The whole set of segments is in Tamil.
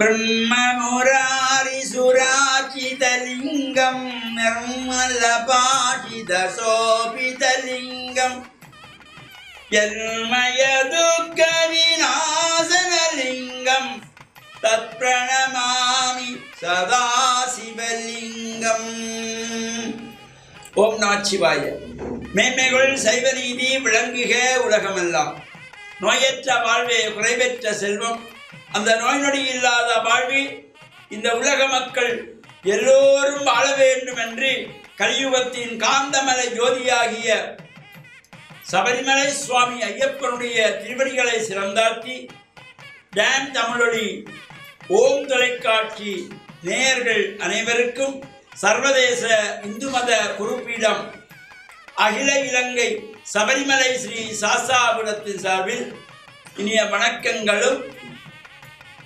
ब्रह्ममुरारिसुराचितलिङ्गं निर्मलपाठितशोभितलिङ्गं यन्मयदुःखविनाशनलिङ्गं तत्प्रणमामि सदा शिवलिङ्गम्. ஓம் நமச்சிவாய. மேன்மைகள் சைவ நீதி விளங்குக உலகமெல்லாம். நோயற்ற வாழ்வே குறைவற்ற செல்வம். அந்த நோய் நொடி இல்லாத வாழ்வில் இந்த உலக மக்கள் எல்லோரும் வாழ வேண்டும் என்று கலியுகத்தின் காந்தமலை ஜோதியாகிய சபரிமலை சுவாமி ஐயப்பனுடைய திருவடிகளை சிறந்தாழ்த்தி டான் தமிழொலி ஓம் தொலைக்காட்சி நேயர்கள் அனைவருக்கும் சர்வதேச இந்து மத குருப்பீடம் அகில இலங்கை சபரிமலை ஸ்ரீ சாஸ்தாபுரத்தின் சார்பில் இனிய வணக்கங்களும்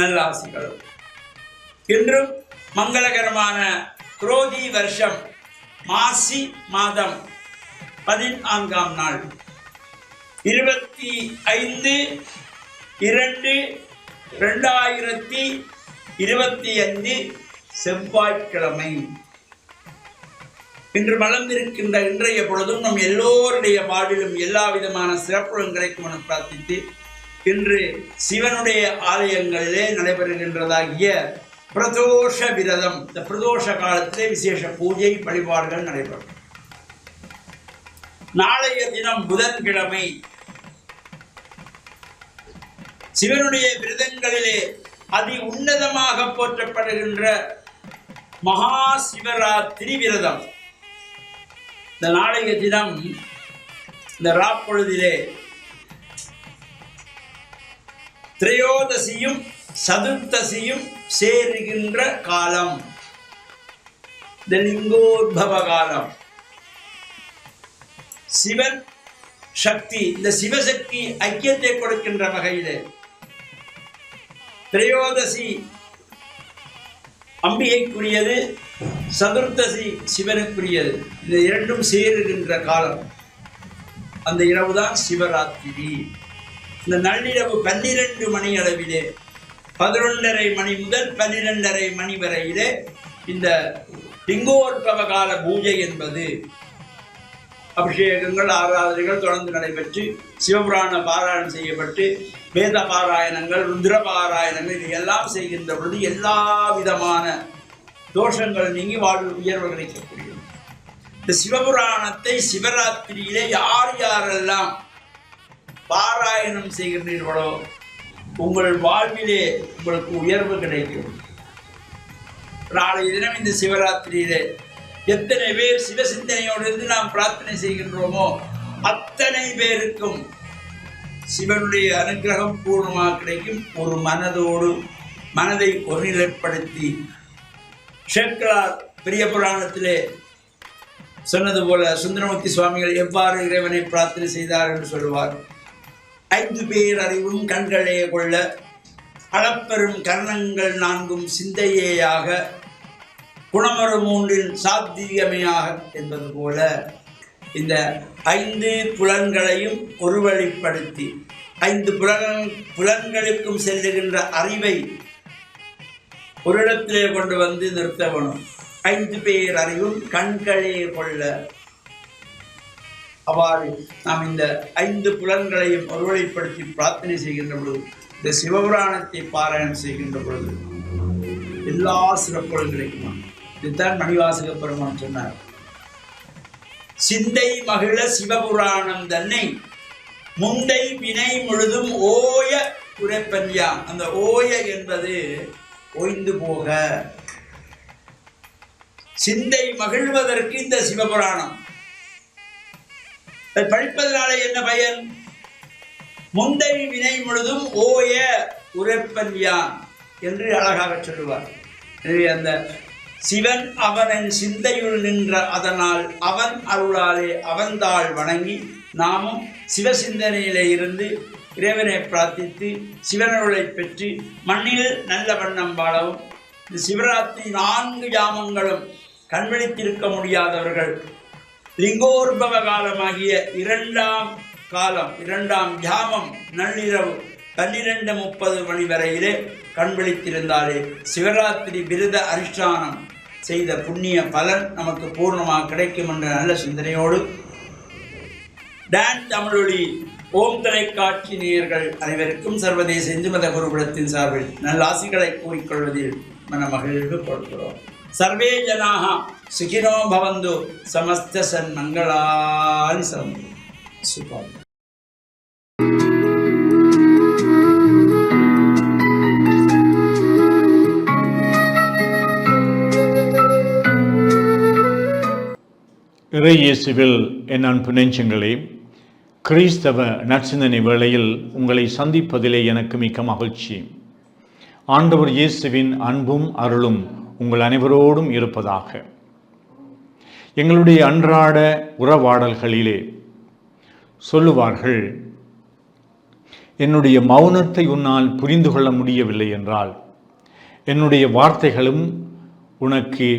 நல்லாசிகளும். இன்றும் மங்களகரமான குரோதி வருஷம் மாசி மாதம் 14ஆம் நாள் 25/2/2025 செவ்வாய்க்கிழமை. இன்று மலர்ந்திருக்கின்ற இன்றைய பொழுதும் நம் எல்லோருடைய வாழ்விலும் எல்லா விதமான சிறப்புடன் கிடைக்கும் என பிரார்த்தித்து இன்று சிவனுடைய ஆலயங்களிலே நடைபெறுகின்றதாகிய பிரதோஷ விரதம். இந்த பிரதோஷ காலத்திலே விசேஷ பூஜை வழிபாடுகள் நடைபெறும். நாளைய தினம் புதன்கிழமை. சிவனுடைய விரதங்களிலே அதி உன்னதமாக போற்றப்படுகின்ற மகா சிவராத்திரி விரதம். இந்த நாளைய தினம் இந்த ராப்பொழுதிலே திரையோதசியும் சதுர்த்தசியும் சேருகின்ற காலம். இந்த லிங்கோத்பவ காலம். சிவன் சக்தி, இந்த சிவசக்தி ஐக்கியத்தை கொடுக்கின்ற வகையிலே திரையோதசி அம்பிகைக்குரியது, சதுர்த்தசி சிவனுக்குரியது. இந்த இரண்டும் சேருகின்ற காலம். அந்த இரவுதான் சிவராத்திரி. இந்த நள்ளிரவு 12 மணி அளவிலே 11:30 மணி முதல் 12:30 மணி வரையிலே இந்த லிங்கோத்பவ கால பூஜை என்பது அபிஷேகங்கள் ஆராதனைகள் தொடர்ந்து நடைபெற்று சிவபுராண பாராயணம் செய்யப்பட்டு வேத பாராயணங்கள் ருத்ர பாராயணங்கள் இது எல்லாம் செய்கின்ற பொழுது எல்லா விதமான தோஷங்கள் நீங்கி வாழ்வு உயர்வு கிடைக்கக்கூடிய இந்த சிவபுராணத்தை சிவராத்திரியிலே யார் யாரெல்லாம் பாராயணம் செய்கின்றீர்களோ உங்கள் வாழ்விலே உங்களுக்கு உயர்வு கிடைக்கும். நாளைய தினம் இந்த சிவராத்திரியிலே எத்தனை பேர் சிவசிந்தனையோடு இருந்து நாம் பிரார்த்தனை செய்கின்றோமோ அத்தனை பேருக்கும் சிவனுடைய அனுகிரகம் பூர்ணமாக கிடைக்கும். ஒரு மனதோடு மனதை ஒருநிலைப்படுத்தி சேக்கலார் பெரிய புராணத்திலே சொன்னது போல சுந்தரமூர்த்தி சுவாமிகள் எவ்வாறு இறைவனை பிரார்த்தனை செய்தார் என்று சொல்லுவார். 5 பேர் அறிவும் கண்களே கொள்ள அளப்பெரும் கர்ணங்கள் 4 சிந்தையேயாக குணமறு 3 சாத்தியமையாக என்பது போல இந்த 5 புலன்களையும் ஒருவழிப்படுத்தி 5 புலன்களுக்கும் செல்லுகின்ற அறிவை ஒரு இடத்திலே கொண்டு வந்து நிறுத்த வேணும். 5 பேர் அறிவும் கண்களே கொள்ள. அவ்வாறு நாம் இந்த 5 புலன்களையும் ஒருவழிப்படுத்தி பிரார்த்தனை செய்கின்ற பொழுது இந்த சிவபுராணத்தை பாராயணம் செய்கின்ற பொழுது எல்லா சிறப்புகளும் கிடைக்குமா. இதுதான் மணிவாசக பெருமான் சொன்னார். சிந்தை மகிழ சிவபுராணம் தன்னை முந்தை வினை முழுதும் ஓய உரைப்பன்யா. அந்த ஓய என்பது ஓய்ந்து போக. சிந்தை மகிழ்வதற்கு இந்த சிவபுராணம் படிப்பதனால என்ன பயன்? முந்தை வினை முழுதும் ஓய உரைப்பன்யா என்று அழகாக சொல்லுவார். எனவே அந்த சிவன் அவனின் சிந்தையுள் நின்ற அதனால் அவன் அருளாலே அவன்தாள் வணங்கி நாமும் சிவசிந்தனையிலே இருந்து இறைவனை பிரார்த்தித்து சிவனருளை பெற்று மண்ணில் நல்ல வண்ணம் வாழவும். இந்த சிவராத்திரி 4 ஜாமங்களும் கண்விழித்திருக்க முடியாதவர்கள் லிங்கோத்பவ காலமாகிய 2ஆம் காலம் 2ஆம் ஜாமம் நள்ளிரவு 12:30 மணி வரையிலே கண் விழித்திருந்தாலே சிவராத்திரி விரத அனுஷ்டானம் செய்த புண்ணிய பலன் நமக்கு பூர்ணமாக கிடைக்கும் என்ற நல்ல சிந்தனையோடு டான் தமிழொலி ஓம் தொலைக்காட்சி நேயர்கள் அனைவருக்கும் சர்வதேச இந்து மத குருகுலத்தின் சார்பில் நல்ல ஆசிகளை கூறிக்கொள்வதில் மனமகிழ்வு கொடுக்கிறோம். சர்வே ஜனாக சுகினோ பவந்து சமஸ்த சன்மங்களானி சந்து. சுபம். இறை இயேசுவில் என் அன்பு நெஞ்சங்களே, கிறிஸ்தவ நற்சிந்தனை வேளையில் உங்களை சந்திப்பதிலே எனக்கு மிக்க மகிழ்ச்சி. ஆண்டவர் இயேசுவின் அன்பும் அருளும் உங்கள் அனைவரோடும் இருப்பதாக. எங்களுடைய அன்றாட உறவாடல்களிலே சொல்லுவார்கள், என்னுடைய மௌனத்தை உன்னால் புரிந்து கொள்ள முடியவில்லை என்றால் என்னுடைய வார்த்தைகளும் உனக்கு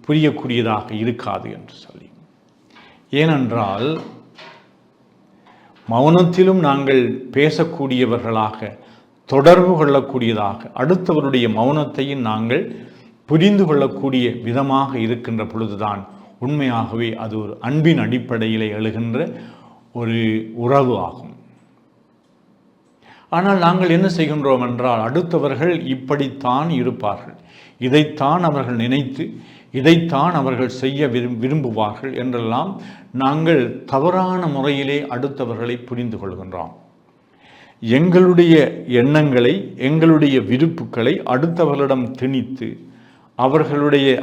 புரியக்கூடியதாக இருக்காது என்று சொல்லி. ஏனென்றால் மௌனத்திலும் நாங்கள் பேசக்கூடியவர்களாக, தொடர்பு கொள்ளக்கூடியதாக, அடுத்தவருடைய மௌனத்தையும் நாங்கள் புரிந்து கொள்ளக்கூடிய விதமாக இருக்கின்ற பொழுதுதான் உண்மையாகவே அது ஒரு அன்பின் அடிப்படையிலே எழுகின்ற ஒரு உறவு ஆகும். ஆனால் நாங்கள் என்ன செய்கின்றோம் என்றால், அடுத்தவர்கள் இப்படித்தான் இருப்பார்கள், இதைத்தான் அவர்கள் நினைத்து இதைத்தான் அவர்கள் செய்ய விரும்புவார்கள் என்றெல்லாம் நாங்கள் தவறான முறையிலே அடுத்தவர்களை புரிந்து கொள்கின்றோம். எங்களுடைய எண்ணங்களை, எங்களுடைய விருப்புகளை அடுத்தவர்களிடம் திணித்து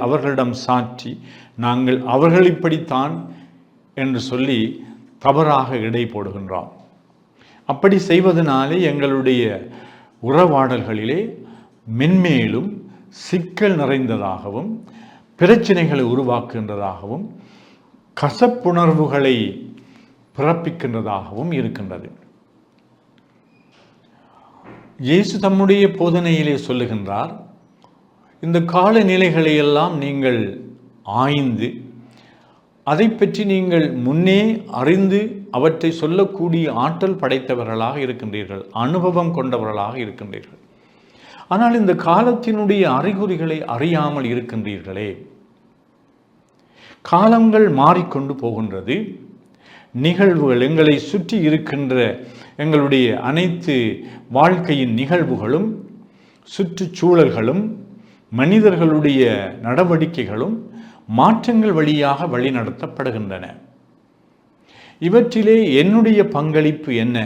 அவர்களிடம் சாற்றி நாங்கள் அவர்கள் இப்படித்தான் என்று சொல்லி தவறாக இடை போடுகின்றோம். அப்படி செய்வதனாலே எங்களுடைய உறவாடல்களிலே மென்மேலும் சிக்கல் நிறைந்ததாகவும் பிரச்சனைகளை உருவாக்குகின்றதாகவும் கசப்புணர்வுகளை பிறப்பிக்கின்றதாகவும் இருக்கின்றது. இயேசு தம்முடைய போதனையிலே சொல்லுகின்றார், இந்த காலநிலைகளை எல்லாம் நீங்கள் ஆய்ந்து அதை பற்றி நீங்கள் முன்னே அறிந்து அவற்றை சொல்லக்கூடிய ஆற்றல் படைத்தவர்களாக இருக்கின்றீர்கள், அனுபவம் கொண்டவர்களாக இருக்கின்றீர்கள். ஆனால் இந்த காலத்தினுடைய அறிகுறிகளை அறியாமல் இருக்கின்றீர்களே. காலங்கள் மாறிக்கொண்டு போகின்றது. நிகழ்வுகள், எங்களை சுற்றி இருக்கின்ற எங்களுடைய அனைத்து வாழ்க்கையின் நிகழ்வுகளும், சுற்றுச்சூழல்களும், மனிதர்களுடைய நடவடிக்கைகளும் மாற்றங்கள் வழியாக வழிநடத்தப்படுகின்றன. இவற்றிலே என்னுடைய பங்களிப்பு என்ன?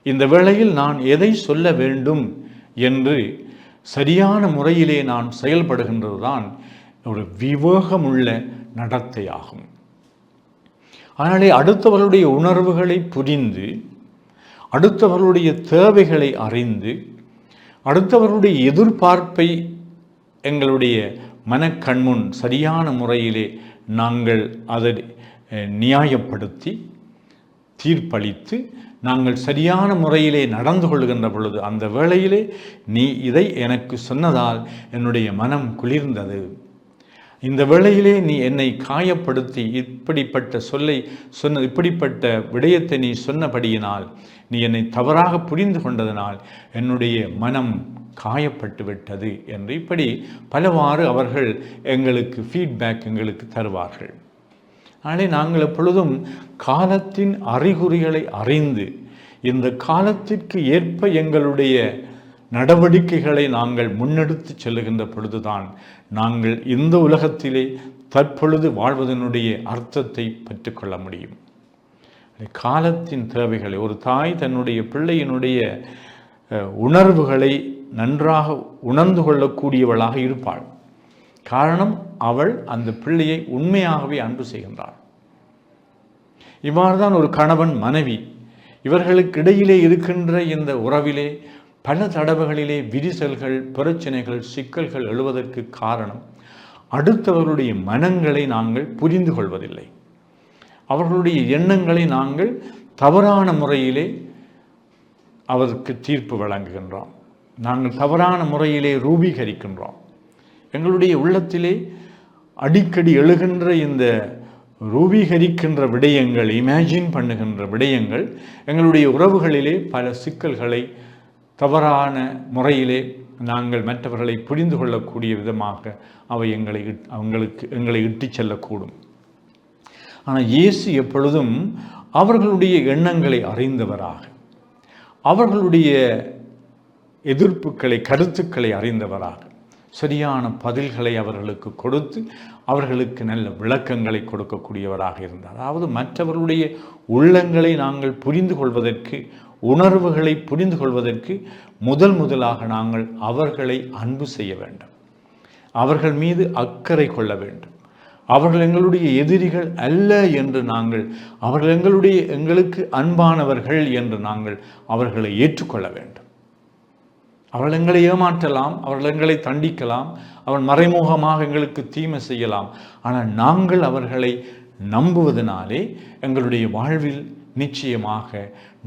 இந்த வேளையில் நான் எதை சொல்ல வேண்டும் என்று சரியான முறையிலே நான் செயல்படுகின்றதுதான் ஒரு விவேகமுள்ள நடத்தையாகும். அதனாலே அடுத்தவர்களுடைய உணர்வுகளை புரிந்து, அடுத்தவர்களுடைய தேவைகளை அறிந்து, அடுத்தவர்களுடைய எதிர்பார்ப்பை எங்களுடைய மனக்கண்முன் சரியான முறையிலே நாங்கள் அதை நியாயப்படுத்தி தீர்ப்பளித்து நாங்கள் சரியான முறையிலே நடந்து கொள்கின்ற பொழுது, அந்த வேளையிலே நீ இதை எனக்கு சொன்னதால் என்னுடைய மனம் குளிர்ந்தது, இந்த வேளையிலே நீ என்னை காயப்படுத்தி இப்படிப்பட்ட இப்படிப்பட்ட விடயத்தை நீ சொன்னபடியினால், நீ என்னை தவறாக புரிந்து கொண்டதனால் என்னுடைய மனம் காயப்பட்டு விட்டது என்று இப்படி பலவாறு அவர்கள் எங்களுக்கு ஃபீட்பேக் எங்களுக்கு தருவார்கள். ஆனால் நாங்கள் எப்பொழுதும் காலத்தின் அறிகுறிகளை அறிந்து இந்த காலத்திற்கு ஏற்ப எங்களுடைய நடவடிக்கைகளை நாங்கள் முன்னெடுத்து செல்லுகின்ற பொழுதுதான் நாங்கள் இந்த உலகத்திலே தற்பொழுது வாழ்வதனுடைய அர்த்தத்தை பெற்றுக்கொள்ள முடியும். காலத்தின் தேவைகளை, ஒரு தாய் தன்னுடைய பிள்ளையினுடைய உணர்வுகளை நன்றாக உணர்ந்து கொள்ளக்கூடியவளாக இருப்பாள். காரணம், அவள் அந்த பிள்ளையை உண்மையாகவே அன்பு செய்கின்றாள். இவ்வாறு தான் ஒரு கணவன் மனைவி இவர்களுக்கு இடையிலே இருக்கின்ற இந்த உறவிலே பல தடவைகளிலே விரிசல்கள், பிரச்சனைகள், சிக்கல்கள் எழுவதற்கு காரணம் அடுத்தவர்களுடைய மனங்களை நாங்கள் புரிந்து கொள்வதில்லை. அவர்களுடைய எண்ணங்களை நாங்கள் தவறான முறையிலே அவருக்கு தீர்ப்பு வழங்குகின்றோம். நாங்கள் தவறான முறையிலே ரூபீகரிக்கின்றோம். எங்களுடைய உள்ளத்திலே அடிக்கடி எழுகின்ற இந்த ரூபீகரிக்கின்ற விடயங்கள், இமேஜின் பண்ணுகின்ற விடயங்கள் எங்களுடைய உறவுகளிலே பல சிக்கல்களை தவறான முறையிலே நாங்கள் மற்றவர்களை புரிந்து கொள்ளக்கூடிய விதமாக அவை எங்களை இட்டுச் செல்லக்கூடும். ஆனால் இயேசு எப்பொழுதும் அவர்களுடைய எண்ணங்களை அறிந்தவராக, அவர்களுடைய எதிர்ப்புகளை, கருத்துக்களை அறிந்தவராக சரியான பதில்களை அவர்களுக்கு கொடுத்து அவர்களுக்கு நல்ல விளக்கங்களை கொடுக்கக்கூடியவராக இருந்தார். அதாவது மற்றவர்களுடைய உள்ளங்களை நாங்கள் புரிந்து கொள்வதற்கு, உணர்வுகளை புரிந்து கொள்வதற்கு முதலாக நாங்கள் அவர்களை அன்பு செய்ய வேண்டும், அவர்கள் மீது அக்கறை கொள்ள வேண்டும். அவர்கள் எங்களுடைய எதிரிகள் அல்ல என்று நாங்கள், அவர்கள் எங்களுக்கு அன்பானவர்கள் என்று நாங்கள் அவர்களை ஏற்றுக்கொள்ள வேண்டும். அவர்கள் எங்களை ஏமாற்றலாம், அவர்கள் எங்களை தண்டிக்கலாம், அவன் மறைமுகமாக எங்களுக்கு தீமை செய்யலாம். ஆனால் நாங்கள் அவர்களை நம்புவதனாலே எங்களுடைய வாழ்வில் நிச்சயமாக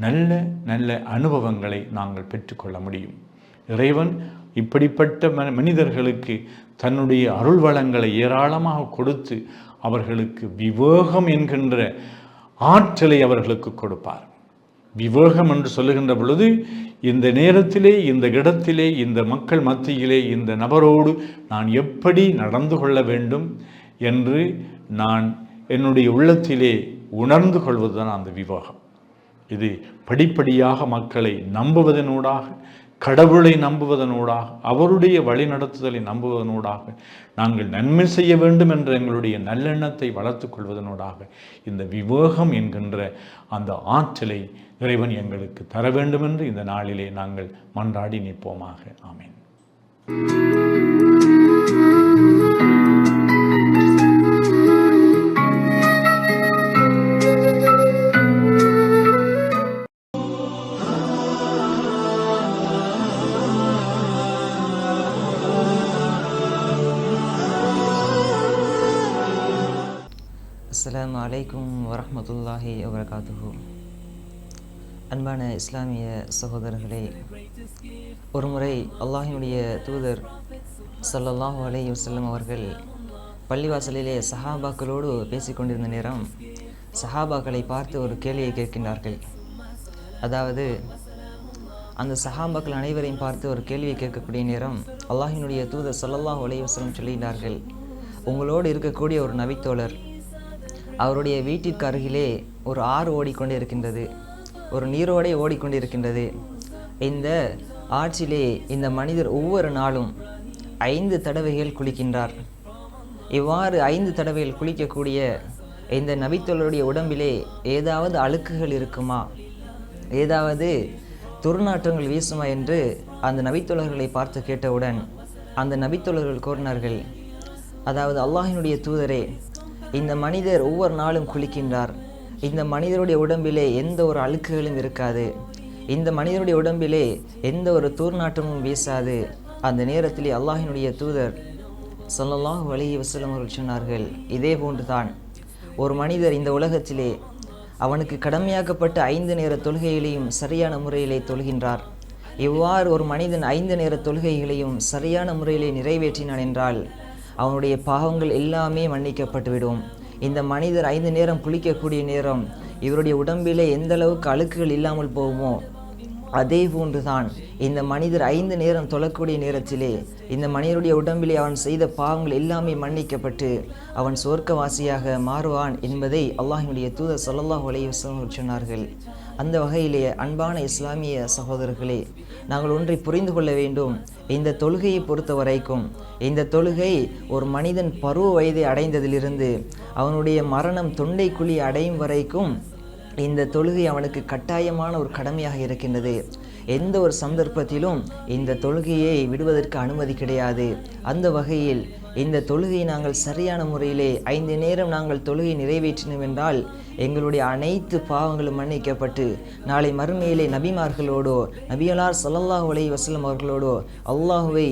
நல்ல நல்ல அனுபவங்களை நாங்கள் பெற்றுக்கொள்ள முடியும். இறைவன் இப்படிப்பட்ட மனிதர்களுக்கு தன்னுடைய அருள் வளங்களை ஏராளமாக கொடுத்து அவர்களுக்கு விவேகம் என்கின்ற ஆற்றலை அவர்களுக்கு கொடுப்பார். விவேகம் என்று சொல்லுகின்ற பொழுது இந்த நேரத்திலே, இந்த இடத்திலே, இந்த மக்கள் மத்தியிலே, இந்த நபரோடு நான் எப்படி நடந்து கொள்ள வேண்டும் என்று நான் என்னுடைய உள்ளத்திலே உணர்ந்து கொள்வதுதான் அந்த விவேகம். இது படிப்படியாக மக்களை நம்புவதனூடாக, கடவுளை நம்புவதனூடாக, அவருடைய வழிநடத்துதலை நம்புவதனூடாக, நாங்கள் நன்மை செய்ய வேண்டும் என்ற எங்களுடைய நல்லெண்ணத்தை வளர்த்து கொள்வதனூடாக இந்த விவேகம் என்கின்ற அந்த ஆற்றலை இறைவன் எங்களுக்கு தர வேண்டும் என்று இந்த நாளிலே நாங்கள் மன்றாடி நிற்போமாக. ஆமென். அஸ்ஸலாமு அலைக்கும் வரஹ்மத்துல்லாஹி வபரகாத்துஹு. அன்பான இஸ்லாமிய சகோதரர்களே, ஒருமுறை அல்லாஹினுடைய தூதர் ஸல்லல்லாஹு அலைஹி வஸல்லம் அவர்கள் பள்ளிவாசலிலே சஹாபாக்களோடு பேசிக்கொண்டிருந்த நேரம் சஹாபாக்களை பார்த்து ஒரு கேள்வியை கேட்கின்றார்கள். அதாவது அந்த சஹாபாக்கள் அனைவரையும் பார்த்து ஒரு கேள்வியை கேட்கக்கூடிய நேரம் அல்லாஹினுடைய தூதர் ஸல்லல்லாஹு அலைஹி வஸல்லம் சொல்லுகிறார்கள், உங்களோடு இருக்கக்கூடிய ஒரு நபித்தோழர், அவருடைய வீட்டிற்கு அருகிலே ஒரு ஆறு ஓடிக்கொண்டே இருக்கின்றது, ஒரு நீரோடை ஓடிக்கொண்டிருக்கின்றது. இந்த ஆற்றிலே இந்த மனிதர் ஒவ்வொரு நாளும் 5 தடவைகள் குளிக்கின்றார். இவ்வாறு 5 தடவைகள் குளிக்கக்கூடிய இந்த நபித்தோழருடைய உடம்பிலே ஏதாவது அழுக்குகள் இருக்குமா, ஏதாவது துர்நாற்றங்கள் வீசுமா என்று அந்த நபித்தோழர்களை பார்த்து கேட்டவுடன் அந்த நபித்தோழர்கள் கூறினார்கள், அதாவது அல்லாஹினுடைய தூதரே, இந்த மனிதர் ஒவ்வொரு நாளும் குளிக்கின்றார், இந்த மனிதருடைய உடம்பிலே எந்த ஒரு அழுக்குகளும் இருக்காது, இந்த மனிதருடைய உடம்பிலே எந்த ஒரு தூர்நாற்றமும் வீசாது. அந்த நேரத்திலே அல்லாஹினுடைய தூதர் ஸல்லல்லாஹு அலைஹி வஸல்லம் அவர்கள் சொன்னார்கள், இதே போன்றுதான் ஒரு மனிதர் இந்த உலகத்திலே அவனுக்கு கடமையாக்கப்பட்ட 5 நேர தொழுகைகளையும் சரியான முறையிலே தொழுகின்றார். இவ்வாறு ஒரு மனிதன் 5 நேர தொழுகைகளையும் சரியான முறையிலே நிறைவேற்றினான் என்றால் அவனுடைய பாவங்கள் எல்லாமே மன்னிக்கப்பட்டுவிடும். இந்த மனிதர் 5 நேரம் குளிக்கக்கூடிய நேரம் இவருடைய உடம்பிலே எந்த அளவுக்கு அழுக்குகள் இல்லாமல் போகுமோ அதே போன்றுதான் இந்த மனிதர் 5 நேரம் தொழக்கூடிய நேரத்திலே இந்த மனிதருடைய உடம்பிலே அவன் செய்த பாவங்கள் எல்லாமே மன்னிக்கப்பட்டு அவன் சொர்க்கவாசியாக மாறுவான் என்பதை அல்லாஹ்வுடைய தூதர் ஸல்லல்லாஹு அலைஹி வஸல்லம் சொன்னார்கள். அந்த வகையிலே அன்பான இஸ்லாமிய சகோதரர்களே, நாங்கள் ஒன்றை புரிந்து கொள்ள வேண்டும். இந்த தொழுகையை பொறுத்த வரைக்கும் இந்த தொழுகை ஒரு மனிதன் பருவ வயதை அடைந்ததிலிருந்து அவனுடைய மரணம் தொண்டைக்குழி அடையும் வரைக்கும் இந்த தொழுகை அவனுக்கு கட்டாயமான ஒரு கடமையாக இருக்கின்றது. எந்த ஒரு சந்தர்ப்பத்திலும் இந்த தொழுகையை விடுவதற்கு அனுமதி கிடையாது. அந்த வகையில் இந்த தொழுகையை நாங்கள் சரியான முறையிலே 5 நேரம் நாங்கள் தொழுகை நிறைவேற்றினோம் என்றால் எங்களுடைய அனைத்து பாவங்களும் மன்னிக்கப்பட்டு நாளை மறுமையிலே நபிமார்களோடோ நபியலார் ஸல்லல்லாஹு அலைஹி வஸல்லம் அவர்களோடோ அல்லாஹுவை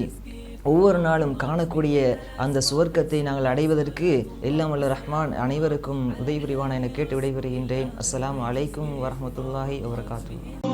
ஒவ்வொரு நாளும் காணக்கூடிய அந்த சுவர்க்கத்தை நாங்கள் அடைவதற்கு எல்லாம் வல்ல ரஹ்மான் அனைவருக்கும் உதவி புரிவான என கேட்டு விடைபெறுகின்றேன். அஸ்ஸலாமு அலைக்கும் வரஹ்மத்துல்லாஹி வபரகாத்துஹு.